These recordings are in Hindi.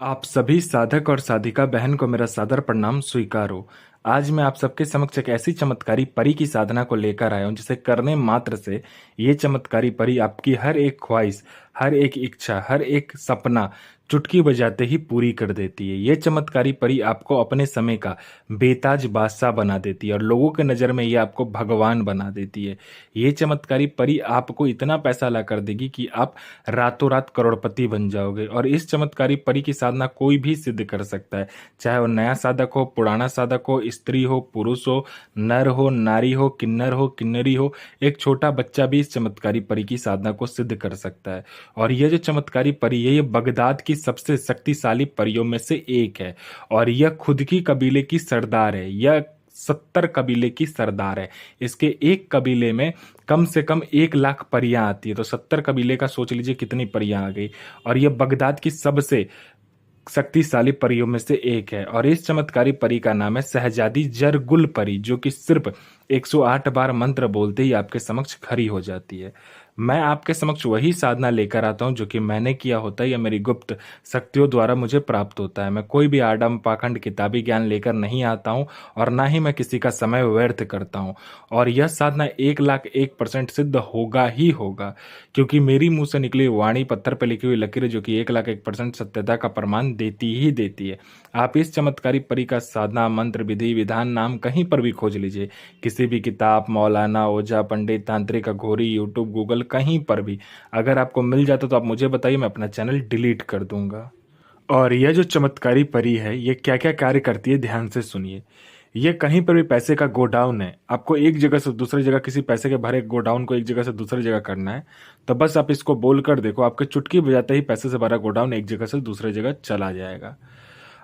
आप सभी साधक और साधिका बहन को मेरा सादर प्रणाम स्वीकार हो। आज मैं आप सबके समक्ष एक ऐसी चमत्कारी परी की साधना को लेकर आया हूं जिसे करने मात्र से ये चमत्कारी परी आपकी हर एक ख्वाहिश, हर एक इच्छा, हर एक सपना चुटकी बजाते ही पूरी कर देती है। ये चमत्कारी परी आपको अपने समय का बेताज बादशाह बना देती है और लोगों के नज़र में ये आपको भगवान बना देती है। ये चमत्कारी परी आपको इतना पैसा ला कर देगी कि आप रातों रात करोड़पति बन जाओगे और इस चमत्कारी परी की साधना कोई भी सिद्ध कर सकता है। चाहे वो नया साधक हो, पुराना साधक हो, स्त्री हो, पुरुष हो, नर हो, नारी हो, किन्नर हो, किन्नरी हो, एक छोटा बच्चा भी इस चमत्कारी परी की साधना को सिद्ध कर सकता है। और यह जो चमत्कारी परी है, ये बगदाद की सबसे शक्तिशाली परियों में से एक है और यह खुद की कबीले की सरदार है। यह 70 कबीले की सरदार है। इसके एक कबीले में कम से कम 1 लाख परियां आती है, तो 70 कबीले का सोच लीजिए कितनी परियां आ गई। और यह बगदाद की सबसे शक्तिशाली परियों में से एक है और इस चमत्कारी परी का नाम है शहजादी जरगुल परी, जो कि सिर्फ 108 बार मंत्र बोलते ही आपके समक्ष खड़ी हो जाती है। मैं आपके समक्ष वही साधना लेकर आता हूं जो कि मैंने किया होता है या मेरी गुप्त शक्तियों द्वारा मुझे प्राप्त होता है। मैं कोई भी आडम पाखंड किताबी ज्ञान लेकर नहीं आता हूं और ना ही मैं किसी का समय व्यर्थ करता हूं। और यह साधना 1,01% सिद्ध होगा ही होगा, क्योंकि मेरी मुंह से निकली वाणी पत्थर पर लिखी हुई लकीरें जो कि 1,01% सत्यता का प्रमाण देती ही देती है। आप इस चमत्कारी परी का साधना मंत्र विधि विधान नाम कहीं पर भी खोज लीजिए, किसी भी किताब, मौलाना, ओझा, पंडित, तांत्रिक, अघोरी, यूट्यूब, गूगल, कहीं पर भी अगर आपको मिल जाता तो आप मुझे बताइए, मैं अपना चैनल डिलीट कर दूंगा। और यह जो चमत्कारी परी है, ये क्या क्या कार्य करती है ध्यान से सुनिए। ये कहीं पर भी पैसे का गोडाउन है। आपको एक जगह से दूसरी जगह किसी पैसे के भरे गोडाउन को एक जगह से दूसरी जगह करना है, तो बस आप इसको बोलकर देखो, आपके चुटकी बजाते ही पैसे से भरा गोडाउन एक जगह से दूसरी जगह चला जाएगा।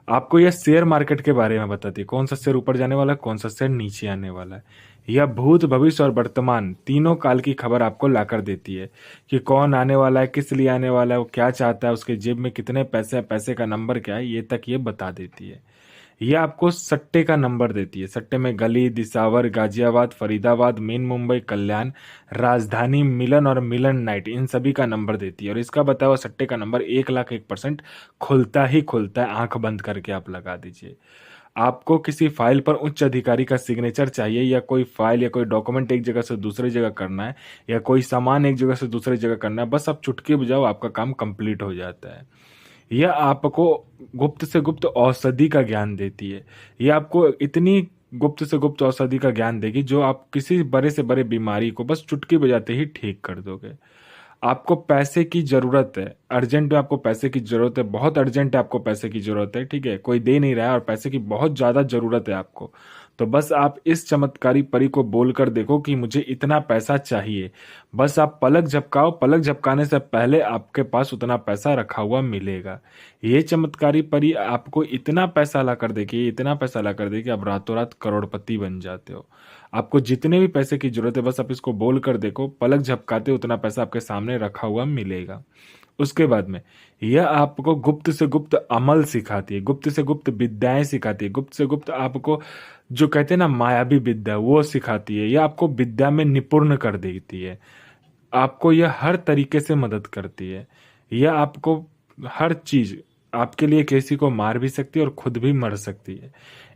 आपको यह शेयर मार्केट के बारे में बताती है, कौन सा शेयर ऊपर जाने वाला है, कौन सा शेयर नीचे आने वाला है। यह भूत, भविष्य और वर्तमान तीनों काल की खबर आपको लाकर देती है कि कौन आने वाला है, किस लिए आने वाला है, वो क्या चाहता है, उसके जेब में कितने पैसे हैं, पैसे का नंबर क्या है, ये तक ये बता देती है। ये आपको सट्टे का नंबर देती है। सट्टे में गली, दिसावर, गाजियाबाद, फरीदाबाद, मेन मुंबई, कल्याण, राजधानी, मिलन और मिलन नाइट, इन सभी का नंबर देती है। और इसका बताया हुआ सट्टे का नंबर 1,01% खुलता ही खुलता है। आंख बंद करके आप लगा दीजिए। आपको किसी फाइल पर उच्च अधिकारी का सिग्नेचर चाहिए, या कोई फाइल या कोई डॉक्यूमेंट एक जगह से दूसरी जगह करना है, या कोई सामान एक जगह से दूसरी जगह करना है, बस आप चुटकी बजाओ, आपका काम कंप्लीट हो जाता है। यह आपको गुप्त से गुप्त औषधि का ज्ञान देती है। यह आपको इतनी गुप्त से गुप्त औषधि का ज्ञान देगी जो आप किसी बड़े से बड़े बीमारी को बस चुटकी बजाते ही ठीक कर दोगे। आपको पैसे की जरूरत है, अर्जेंट में आपको पैसे की जरूरत है, बहुत अर्जेंट है, आपको पैसे की जरूरत है, ठीक है, कोई दे नहीं रहा है और पैसे की बहुत ज्यादा जरूरत है आपको, तो बस आप इस चमत्कारी परी को बोलकर देखो कि मुझे इतना पैसा चाहिए। बस आप पलक झपकाओ, पलक झपकाने से पहले आपके पास उतना पैसा रखा हुआ मिलेगा। ये चमत्कारी परी आपको इतना पैसा ला कर देगी, इतना पैसा ला कर देगी कि आप रातों रात करोड़पति बन जाते हो। आपको जितने भी पैसे की जरूरत है, बस आप इसको बोल कर देखो, पलक झपकाते उतना पैसा आपके सामने रखा हुआ मिलेगा। उसके बाद में यह आपको गुप्त से गुप्त अमल सिखाती है, गुप्त से गुप्त विद्याएं सिखाती है, गुप्त से गुप्त आपको जो कहते हैं ना मायावी विद्या, वो सिखाती है। यह आपको विद्या में निपुण कर देती है। आपको यह हर तरीके से मदद करती है। यह आपको हर चीज आपके लिए किसी को मार भी सकती है और खुद भी मर सकती है।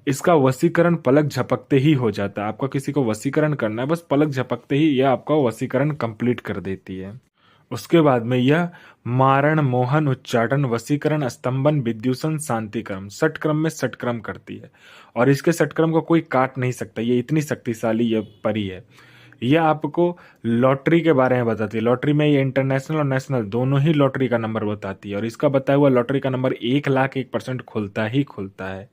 इसका वशीकरण पलक झपकते ही हो जाता है। आपको किसी को वशीकरण करना है, बस पलक झपकते ही यह आपका वशीकरण कंप्लीट कर देती है। उसके बाद में यह मारण, मोहन, उच्चाटन, वशीकरण, स्तंभन, विद्युषण, शांतिक्रम, षटक्रम में षटक्रम करती है और इसके षटक्रम को कोई काट नहीं सकता। ये इतनी शक्तिशाली ये परी है। यह आपको लॉटरी के बारे में बताती है। लॉटरी में ये इंटरनेशनल और नेशनल दोनों ही लॉटरी का नंबर बताती है और इसका बताया हुआ लॉटरी का नंबर 1,01% खुलता ही खुलता है।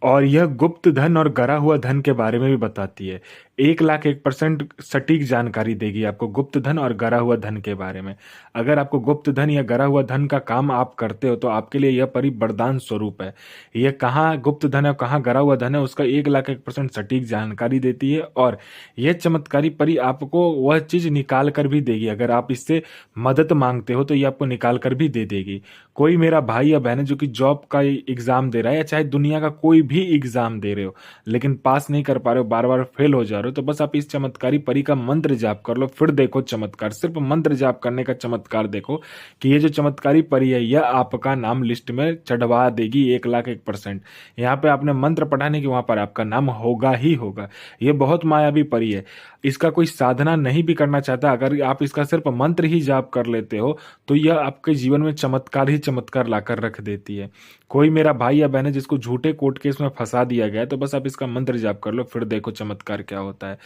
और यह गुप्त धन और गरा हुआ धन के बारे में भी बताती है। 1,01% सटीक जानकारी देगी आपको गुप्त धन और गरा हुआ धन के बारे में। अगर आपको गुप्त धन या गरा हुआ धन का काम आप करते हो तो आपके लिए यह परी वरदान स्वरूप है। यह कहाँ गुप्त धन है, कहाँ गरा हुआ धन है, उसका 1,01% सटीक जानकारी देती है। और यह चमत्कारी परी आपको वह चीज निकाल कर भी देगी। अगर आप इससे मदद मांगते हो तो ये आपको निकाल कर भी दे देगी। कोई मेरा भाई या बहन है जो कि जॉब का एग्जाम दे रहा है, या चाहे दुनिया का कोई भी एग्जाम दे रहे हो लेकिन पास नहीं कर पा रहे हो, बार बार फेल हो जा रहे रहे हो, तो बस आप इस चमत्कारी परी का मंत्र जाप कर लो, फिर देखो चमत्कार। सिर्फ मंत्र जाप करने का चमत्कार देखो कि ये जो चमत्कारी परी है यह आपका नाम लिस्ट में चढ़वा देगी 1,01,000%। यहाँ पे आपने मंत्र पढ़ा नहीं कि वहां पर आपका नाम होगा ही होगा। ये बहुत मायावी परी है। इसका कोई साधना नहीं भी करना चाहता, अगर आप इसका सिर्फ मंत्र ही जाप कर लेते हो तो यह आपके जीवन में चमत्कार ही चमत्कार लाकर रख देती है। कोई मेरा भाई या बहन है जिसको झूठे कोर्ट केस में फंसा दिया गया है, तो बस आप इसका मंत्र जाप कर लो, फिर देखो चमत्कार क्या होता है।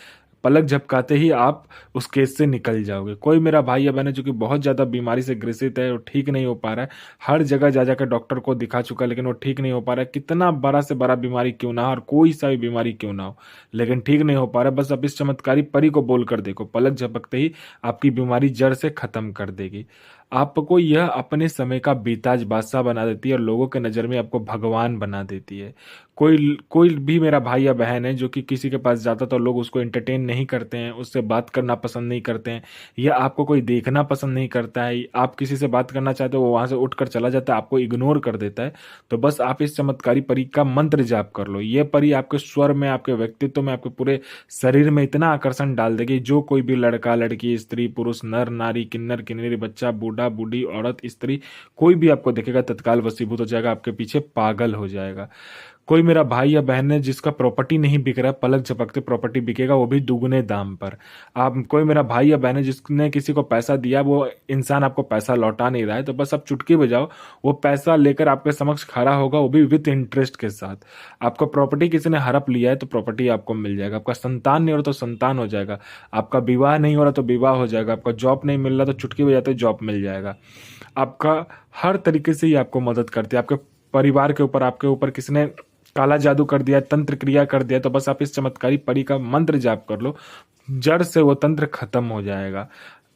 पलक झपकाते ही आप उस केस से निकल जाओगे। कोई मेरा भाई या बहन है जो कि बहुत ज़्यादा बीमारी से ग्रसित है और ठीक नहीं हो पा रहा है, हर जगह जा जाकर डॉक्टर को दिखा चुका है लेकिन वो ठीक नहीं हो पा रहा है, कितना बड़ा से बड़ा बीमारी क्यों ना हो और कोई सा भी बीमारी क्यों ना हो, लेकिन ठीक नहीं हो पा रहा है, बस आप इस चमत्कारी परी को बोल कर देखो, पलक झपकते ही आपकी बीमारी जड़ से खत्म कर देगी। आपको यह अपने समय का बेताज बादशाह बना देती है और लोगों के नज़र में आपको भगवान बना देती है। कोई कोई भी मेरा भाई या बहन है जो कि किसी के पास जाता तो लोग उसको एंटरटेन नहीं करते हैं, उससे बात करना पसंद नहीं करते हैं, या आपको कोई देखना पसंद नहीं करता है, आप किसी से बात करना चाहते हो वो वहाँ से उठकर चला जाता है, आपको इग्नोर कर देता है, तो बस आप इस चमत्कारी परी का मंत्र जाप कर लो। ये परी आपके स्वर में, आपके व्यक्तित्व में, आपके पूरे शरीर में इतना आकर्षण डाल देगी, जो कोई भी लड़का लड़की, स्त्री पुरुष, नर नारी, किन्नर किन्नरी, बच्चा बूढ़ा बूढ़ी, औरत स्त्री, कोई भी आपको देखेगा तत्काल वशीभूत हो जाएगा, आपके पीछे पागल हो जाएगा। कोई मेरा भाई या बहन है जिसका प्रॉपर्टी नहीं बिक रहा है, पलक झपकते प्रॉपर्टी बिकेगा, वो भी दुगने दाम पर। आप कोई मेरा भाई या बहन है जिसने किसी को पैसा दिया, वो इंसान आपको पैसा लौटा नहीं रहा है, तो बस आप चुटकी बजाओ, वो पैसा लेकर आपके समक्ष खड़ा होगा, वो भी विद इंटरेस्ट के साथ। आपका प्रॉपर्टी किसी ने हड़प लिया है तो प्रॉपर्टी आपको मिल जाएगा, आपका संतान नहीं हो रहा तो संतान हो जाएगा, आपका विवाह नहीं हो रहा तो विवाह हो जाएगा, आपका जॉब नहीं मिल रहा तो चुटकी बजाते जॉब मिल जाएगा। आपका हर तरीके से ही आपको मदद करती है। आपके परिवार के ऊपर, आपके ऊपर किसी ने काला जादू कर दिया, तंत्र क्रिया कर दिया, तो बस आप इस चमत्कारी परी का मंत्र जाप कर लो, जड़ से वो तंत्र खत्म हो जाएगा।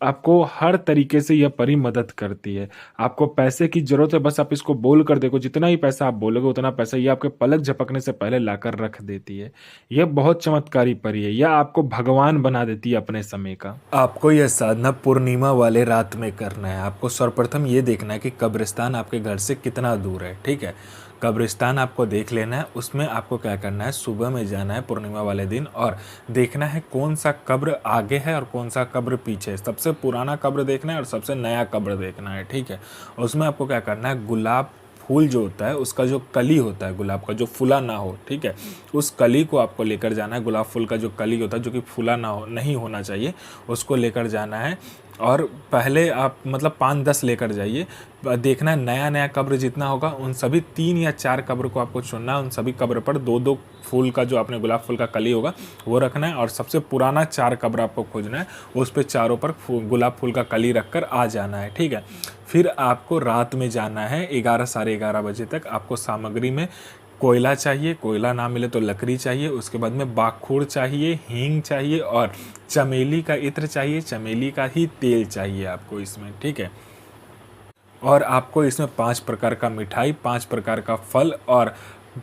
आपको हर तरीके से यह परी मदद करती है। आपको पैसे की जरूरत है, बस आप इसको बोल कर देखो, जितना ही पैसा आप बोलोगे उतना पैसा ये आपके पलक झपकने से पहले लाकर रख देती है। यह बहुत चमत्कारी परी है, यह आपको भगवान बना देती है अपने समय का। आपको यह साधना पूर्णिमा वाले रात में करना है। आपको सर्वप्रथम ये देखना है कि कब्रिस्तान आपके घर से कितना दूर है, ठीक है। कब्रिस्तान आपको देख लेना है, उसमें आपको क्या करना है, सुबह में जाना है पूर्णिमा वाले दिन और देखना है कौन सा कब्र आगे है और कौन सा कब्र पीछे है। सबसे पुराना कब्र देखना है और सबसे नया कब्र देखना है, ठीक है। उसमें आपको क्या करना है, गुलाब फूल जो होता है उसका जो कली होता है गुलाब का, जो फूला ना हो, ठीक है, उस कली को आपको लेकर जाना है। गुलाब फूल का जो कली होता है जो कि फूला ना हो, नहीं होना चाहिए, उसको लेकर जाना है। और पहले आप मतलब 5-10 लेकर जाइए। देखना है नया नया कब्र जितना होगा उन सभी 3 या 4 कब्र को आपको चुनना है। उन सभी कब्र पर 2-2 फूल का जो आपने गुलाब फूल का कली होगा वो रखना है और सबसे पुराना 4 कब्र आपको खोजना है, उस पर चारों पर गुलाब फूल का कली रखकर आ जाना है, ठीक है। फिर आपको रात में जाना है 11 साढ़े 11 बजे तक। आपको सामग्री में कोयला चाहिए, कोयला ना मिले तो लकड़ी चाहिए, उसके बाद में बाखूर चाहिए, हींग चाहिए और चमेली का इत्र चाहिए, चमेली का ही तेल चाहिए आपको इसमें, ठीक है। और आपको इसमें 5 प्रकार का मिठाई, 5 प्रकार का फल और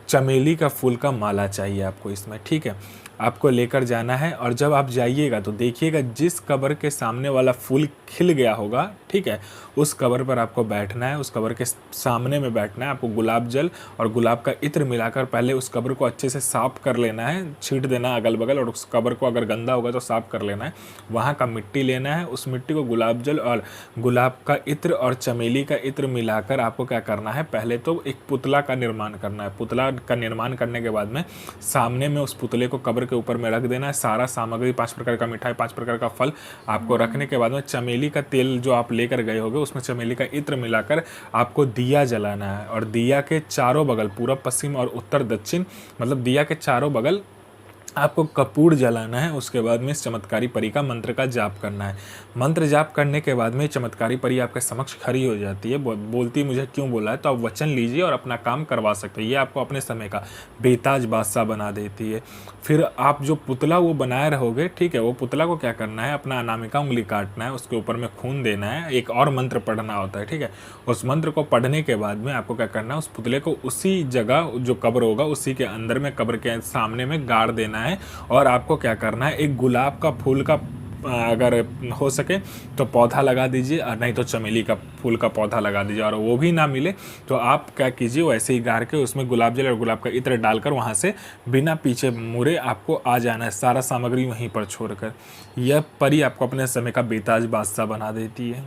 चमेली का फूल का माला चाहिए आपको इसमें, ठीक है। आपको लेकर जाना है और जब आप जाइएगा तो देखिएगा जिस कब्र के सामने वाला फूल खिल गया होगा, ठीक है, उस कब्र पर आपको बैठना है, उस कब्र के सामने में बैठना है। आपको गुलाब जल और गुलाब का इत्र मिलाकर पहले उस कब्र को अच्छे से साफ कर लेना है, छींट देना अगल बगल, और उस कब्र को अगर गंदा होगा तो साफ कर लेना है। वहाँ का मिट्टी लेना है, उस मिट्टी को गुलाब जल और गुलाब का इत्र और चमेली का इत्र मिलाकर आपको क्या करना है, पहले तो एक पुतला का निर्माण करना है। पुतला का निर्माण करने के बाद में सामने में उस पुतले को कब्र के ऊपर में रख देना है। सारा सामग्री 5 प्रकार का मिठाई, 5 प्रकार का फल आपको रखने के बाद में चमेली का तेल जो आप लेकर गए होगे उसमें चमेली का इत्र मिलाकर आपको दिया जलाना है। और दिया के चारों बगल, पूर्व पश्चिम और उत्तर दक्षिण, मतलब दिया के चारों बगल आपको कपूर जलाना है। उसके बाद में इस चमत्कारी परी का मंत्र का जाप करना है। मंत्र जाप करने के बाद में चमत्कारी परी आपके समक्ष खड़ी हो जाती है, बोलती मुझे क्यों बोला है, तो आप वचन लीजिए और अपना काम करवा सकते हैं। ये आपको अपने समय का बेताज बादशाह बना देती है। फिर आप जो पुतला वो बनाए रहोगे, ठीक है, वो पुतला को क्या करना है, अपना अनामिका उंगली काटना है, उसके ऊपर में खून देना है, एक और मंत्र पढ़ना होता है, ठीक है। उस मंत्र को पढ़ने के बाद में आपको क्या करना है, उस पुतले को उसी जगह जो कब्र होगा उसी के अंदर में, कब्र के सामने में गाड़ देना है। और आपको क्या करना है, एक गुलाब का फूल का अगर हो सके तो पौधा लगा दीजिए, और नहीं तो चमेली का फूल का पौधा लगा दीजिए। और वो भी ना मिले तो आप क्या कीजिए, वैसे ही गाड़ के उसमें गुलाब जल और गुलाब का इत्र डालकर वहाँ से बिना पीछे मुड़े आपको आ जाना है, सारा सामग्री वहीं पर छोड़कर। यह परी आपको अपने समय का बेताज बादशाह बना देती है।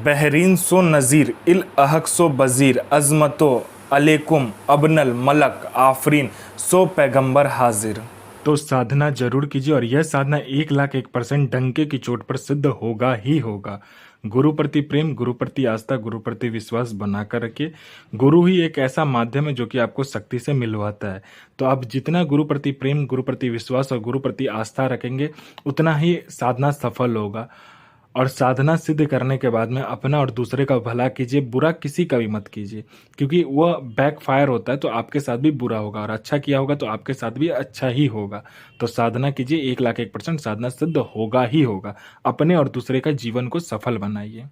बहरीन सो नज़ीर इल अहक सो बज़ीर अज़मतो अलैकुम अबनल मलक आफरीन सो पैगंबर हाजिर। तो साधना जरूर कीजिए, और यह साधना 1,01% डंके की चोट पर सिद्ध होगा ही होगा। गुरु प्रति प्रेम, गुरु प्रति आस्था, गुरु प्रति विश्वास बनाकर रखिए। गुरु ही एक ऐसा माध्यम है जो कि आपको शक्ति से मिलवाता है। तो आप जितना गुरु प्रति प्रेम, गुरु प्रति विश्वास और गुरु प्रति आस्था रखेंगे, उतना ही साधना सफल होगा। और साधना सिद्ध करने के बाद में अपना और दूसरे का भला कीजिए, बुरा किसी का भी मत कीजिए, क्योंकि वह बैक फायर होता है तो आपके साथ भी बुरा होगा, और अच्छा किया होगा तो आपके साथ भी अच्छा ही होगा। तो साधना कीजिए, 1,01% साधना सिद्ध होगा ही होगा। अपने और दूसरे का जीवन को सफल बनाइए।